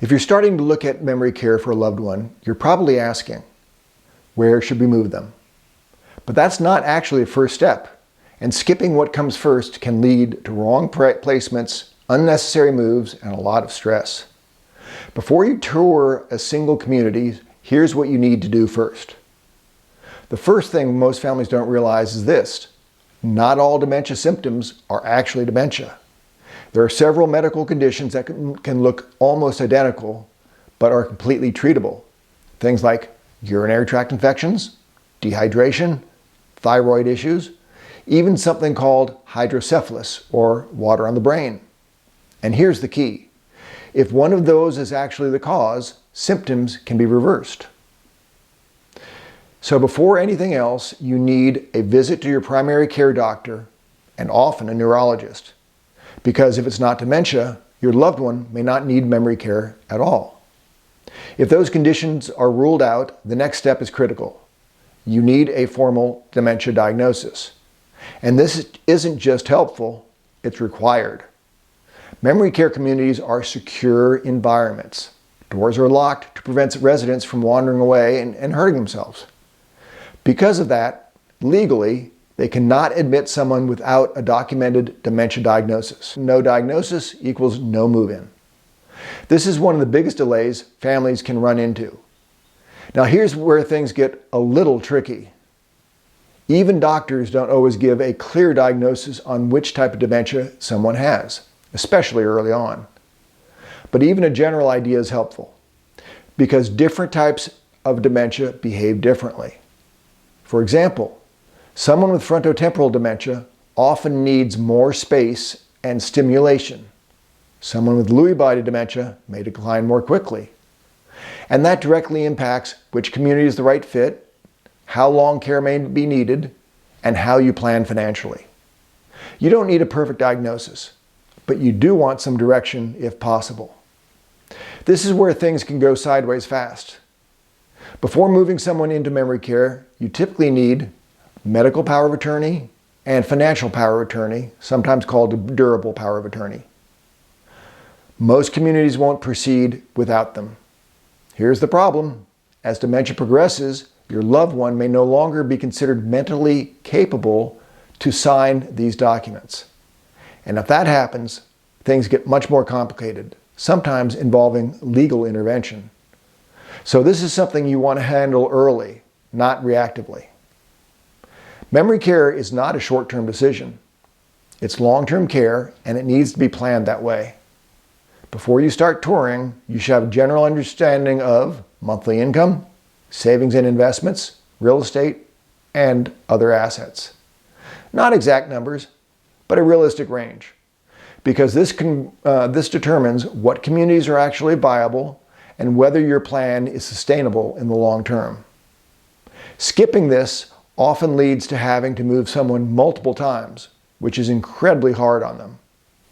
If you're starting to look at memory care for a loved one, you're probably asking, where should we move them? But that's not actually a first step, and skipping what comes first can lead to wrong placements, unnecessary moves, and a lot of stress. Before you tour a single community, here's what you need to do first. The first thing most families don't realize is this: not all dementia symptoms are actually dementia. There are several medical conditions that can look almost identical, but are completely treatable. Things like urinary tract infections, dehydration, thyroid issues, even something called hydrocephalus, or water on the brain. And here's the key: if one of those is actually the cause, symptoms can be reversed. So before anything else, you need a visit to your primary care doctor and often a neurologist. Because if it's not dementia, your loved one may not need memory care at all. If those conditions are ruled out, the next step is critical. You need a formal dementia diagnosis. And this isn't just helpful, it's required. Memory care communities are secure environments. Doors are locked to prevent residents from wandering away and hurting themselves. Because of that, legally, they cannot admit someone without a documented dementia diagnosis. No diagnosis equals no move-in. This is one of the biggest delays families can run into. Now here's where things get a little tricky. Even doctors don't always give a clear diagnosis on which type of dementia someone has, especially early on. But even a general idea is helpful, because different types of dementia behave differently. For example, someone with frontotemporal dementia often needs more space and stimulation. Someone with Lewy body dementia may decline more quickly. And that directly impacts which community is the right fit, how long care may be needed, and how you plan financially. You don't need a perfect diagnosis, but you do want some direction if possible. This is where things can go sideways fast. Before moving someone into memory care, you typically need medical power of attorney and financial power of attorney, sometimes called a durable power of attorney. Most communities won't proceed without them. Here's the problem: as dementia progresses, your loved one may no longer be considered mentally capable to sign these documents. And if that happens, things get much more complicated, sometimes involving legal intervention. So this is something you want to handle early, not reactively. Memory care is not a short-term decision. It's long-term care, and it needs to be planned that way. Before you start touring, you should have a general understanding of monthly income, savings and investments, real estate, and other assets. Not exact numbers, but a realistic range, because this determines what communities are actually viable and whether your plan is sustainable in the long term. Skipping this often leads to having to move someone multiple times, which is incredibly hard on them.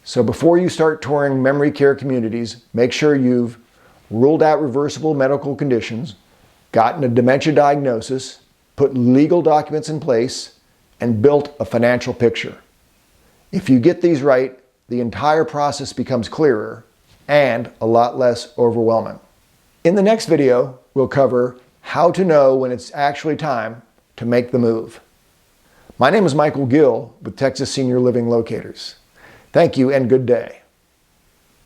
So before you start touring memory care communities, make sure you've ruled out reversible medical conditions, gotten a dementia diagnosis, put legal documents in place, and built a financial picture. If you get these right, the entire process becomes clearer and a lot less overwhelming. In the next video, we'll cover how to know when it's actually time to make the move. My name is Gill with Texas Senior Living Locators. Thank you and good day.